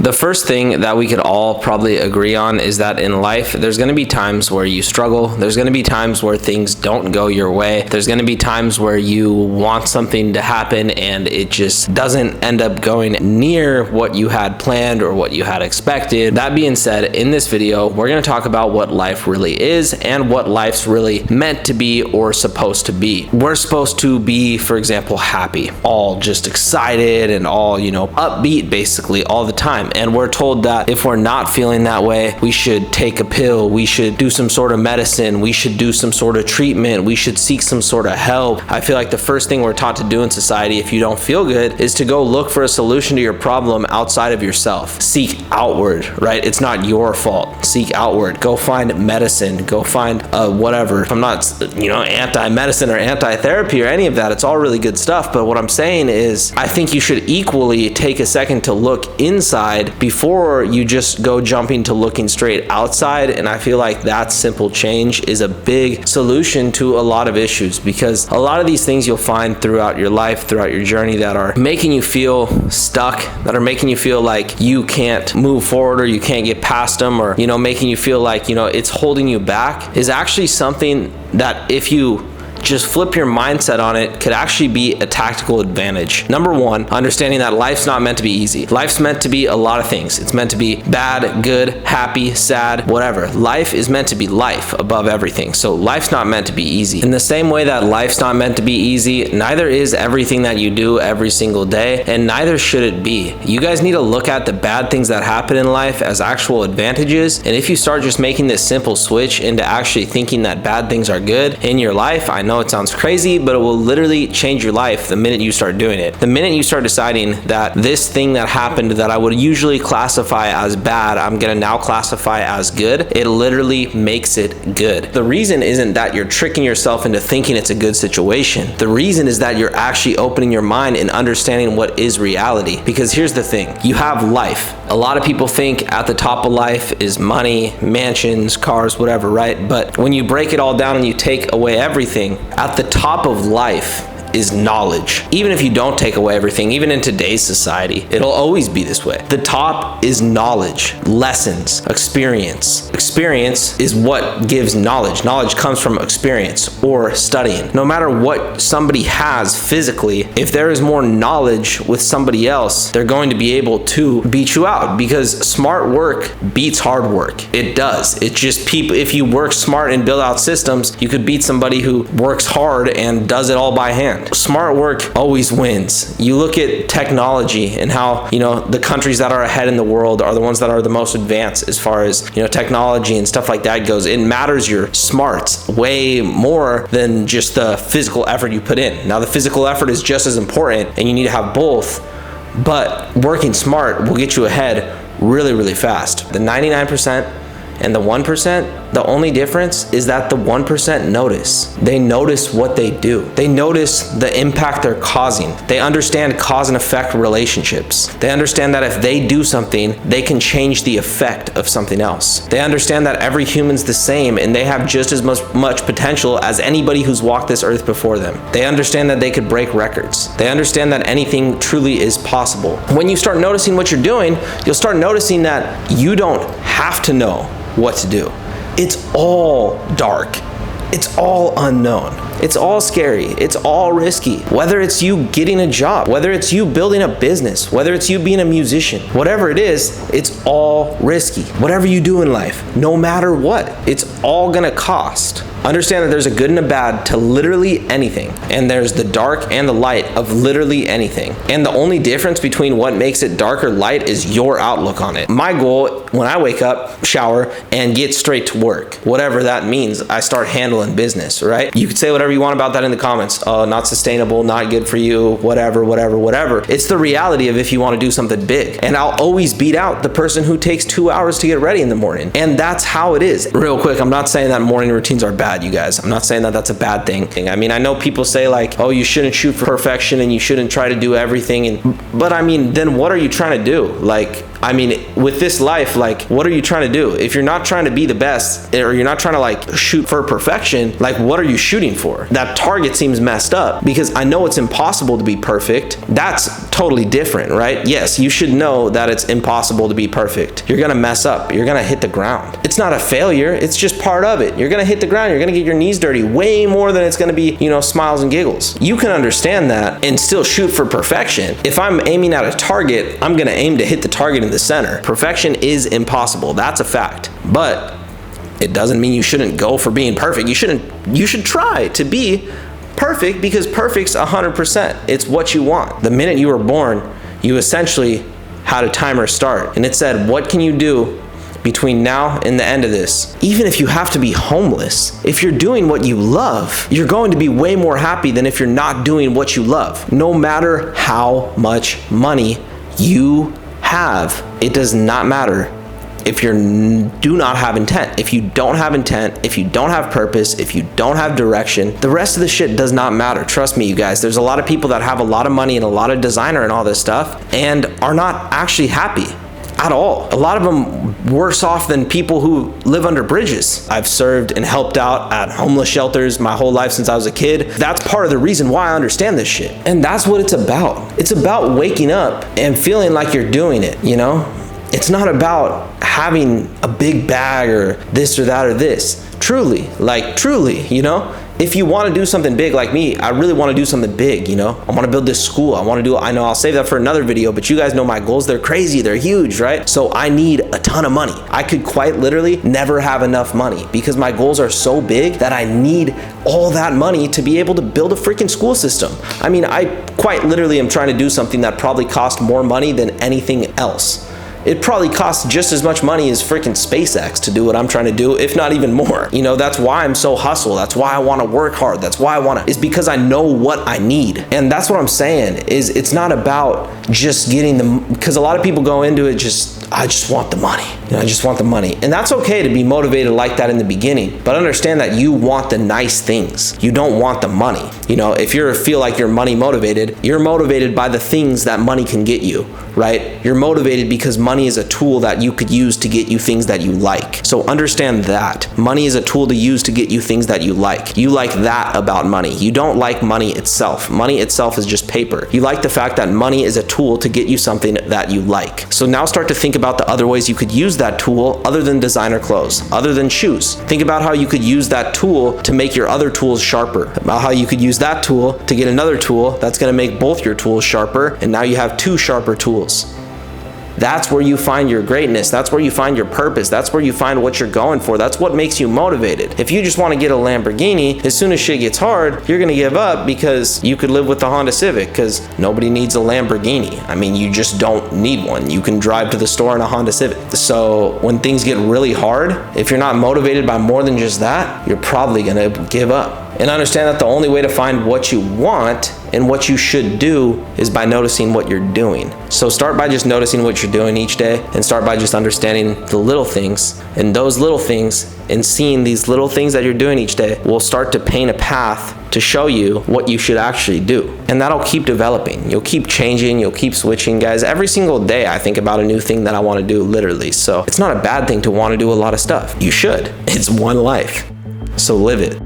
The first thing that we could all probably agree on is that in life, there's going to be times where you struggle. There's going to be times where things don't go your way. There's going to be times where you want something to happen and it just doesn't end up going near what you had planned or what you had expected. That being said, in this video, we're going to talk about what life really is and what life's really meant to be or supposed to be. We're supposed to be, for example, happy, all just excited and all, upbeat basically all the time. And we're told that if we're not feeling that way, we should take a pill, we should do some sort of medicine, we should do some sort of treatment, we should seek some sort of help. I feel like the first thing we're taught to do in society if you don't feel good is to go look for a solution to your problem outside of yourself. Seek outward, right? It's not your fault. Seek outward. Go find medicine. Go find whatever. I'm not, anti-medicine or anti-therapy or any of that. It's all really good stuff. But what I'm saying is I think you should equally take a second to look inside before you just go jumping to looking straight outside. And I feel like that simple change is a big solution to a lot of issues, because a lot of these things you'll find throughout your life, throughout your journey, that are making you feel stuck, that are making you feel like you can't move forward or you can't get past them, or, making you feel like, it's holding you back, is actually something that if you just flip your mindset on it could actually be a tactical advantage. Number one, understanding that life's not meant to be easy. Life's meant to be a lot of things. It's meant to be bad, good, happy, sad, whatever. Life is meant to be life above everything. So life's not meant to be easy. In the same way that life's not meant to be easy, neither is everything that you do every single day, and neither should it be. You guys need to look at the bad things that happen in life as actual advantages. And if you start just making this simple switch into actually thinking that bad things are good in your life, I know it sounds crazy, but it will literally change your life the minute you start doing it. The minute you start deciding that this thing that happened that I would usually classify as bad, I'm gonna now classify as good, it literally makes it good. The reason isn't that you're tricking yourself into thinking it's a good situation. The reason is that you're actually opening your mind and understanding what is reality. Because here's the thing, you have life. A lot of people think at the top of life is money, mansions, cars, whatever, right? But when you break it all down and you take away everything, at the top of life is knowledge. Even if you don't take away everything, even in today's society, it'll always be this way. The top is knowledge, lessons, experience. Experience is what gives knowledge. Knowledge comes from experience or studying. No matter what somebody has physically, if there is more knowledge with somebody else, they're going to be able to beat you out, because smart work beats hard work. It does. It's just people, if you work smart and build out systems, you could beat somebody who works hard and does it all by hand. Smart work always wins. You look at technology and how, the countries that are ahead in the world are the ones that are the most advanced as far as, technology and stuff like that goes. It matters your smarts way more than just the physical effort you put in. Now, the physical effort is just as important and you need to have both, but working smart will get you ahead really, really fast. The 99% and the 1%, the only difference is that the 1% notice. They notice what they do. They notice the impact they're causing. They understand cause and effect relationships. They understand that if they do something, they can change the effect of something else. They understand that every human's the same and they have just as much potential as anybody who's walked this earth before them. They understand that they could break records. They understand that anything truly is possible. When you start noticing what you're doing, you'll start noticing that you don't have to know what to do. It's all dark. It's all unknown. It's all scary. It's all risky. Whether it's you getting a job, whether it's you building a business, whether it's you being a musician, whatever it is, it's all risky. Whatever you do in life, no matter what, it's all gonna cost. Understand that there's a good and a bad to literally anything. And there's the dark and the light of literally anything. And the only difference between what makes it dark or light is your outlook on it. My goal when I wake up, shower, and get straight to work, whatever that means, I start handling business, right? You could say whatever you want about that in the comments. Not sustainable, not good for you, whatever. It's the reality of if you want to do something big. And I'll always beat out the person who takes 2 hours to get ready in the morning. And that's how it is. Real quick, I'm not saying that morning routines are bad, you guys. I'm not saying that that's a bad thing. I mean, I know people say like, oh, you shouldn't shoot for perfection and you shouldn't try to do everything. But I mean, then what are you trying to do? Like, I mean, with this life, like, what are you trying to do? If you're not trying to be the best, or you're not trying to like shoot for perfection, like, what are you shooting for? That target seems messed up, because I know it's impossible to be perfect. That's totally different, right? Yes, you should know that it's impossible to be perfect. You're gonna mess up. You're gonna hit the ground. It's not a failure. It's just part of it. You're gonna hit the ground. You're gonna get your knees dirty way more than it's gonna be, you know, smiles and giggles. You can understand that and still shoot for perfection. If I'm aiming at a target, I'm gonna aim to hit the target in the center. Perfection is impossible. That's a fact. But it doesn't mean you shouldn't go for being perfect. You should try to be perfect, because perfect's 100%. It's what you want. The minute you were born, you essentially had a timer start, and it said, what can you do between now and the end of this? Even if you have to be homeless, if you're doing what you love, you're going to be way more happy than if you're not doing what you love. No matter how much money you have, it does not matter if you do not have intent. If you don't have intent, if you don't have purpose, if you don't have direction, the rest of the shit does not matter. Trust me, you guys. There's a lot of people that have a lot of money and a lot of designer and all this stuff and are not actually happy at all. A lot of them worse off than people who live under bridges. I've served and helped out at homeless shelters my whole life since I was a kid. That's part of the reason why I understand this shit. And that's what it's about. It's about waking up and feeling like you're doing it, you know? It's not about having a big bag or this or that or this. Truly, you know? If you want to do something big like me, I really want to do something big, you know? I want to build this school. I know I'll save that for another video, but you guys know my goals. They're crazy. They're huge, right? So I need a ton of money. I could quite literally never have enough money because my goals are so big that I need all that money to be able to build a freaking school system. I mean, I quite literally am trying to do something that probably costs more money than anything else. It probably costs just as much money as freaking SpaceX to do what I'm trying to do, if not even more. You know, that's why I'm so hustle. That's why I want to work hard. That's why is because I know what I need. And that's what I'm saying, is it's not about just getting because a lot of people go into it I just want the money. You know, I just want the money. And that's okay to be motivated like that in the beginning, but understand that you want the nice things. You don't want the money. You know, if you feel like you're money motivated, you're motivated by the things that money can get you, right? You're motivated because money is a tool that you could use to get you things that you like. So understand that money is a tool to use to get you things that you like. You like that about money. You don't like money itself. Money itself is just paper. You like the fact that money is a tool to get you something that you like. So now start to think about the other ways you could use that tool other than designer clothes, other than shoes. Think about how you could use that tool to make your other tools sharper, about how you could use that tool to get another tool that's going to make both your tools sharper, and now you have two sharper tools. That's where you find your greatness. That's where you find your purpose. That's where you find what you're going for. That's what makes you motivated. If you just want to get a Lamborghini, as soon as shit gets hard, you're going to give up because you could live with the Honda Civic, because nobody needs a Lamborghini. I mean, you just don't need one. You can drive to the store in a Honda Civic. So when things get really hard, if you're not motivated by more than just that, you're probably going to give up. And understand that the only way to find what you want and what you should do is by noticing what you're doing. So start by just noticing what you're doing each day, and start by just understanding the little things. And those little things, and seeing these little things that you're doing each day, will start to paint a path to show you what you should actually do. And that'll keep developing. You'll keep changing, you'll keep switching, guys. Every single day I think about a new thing that I want to do, literally. So it's not a bad thing to want to do a lot of stuff. You should. It's one life. So live it.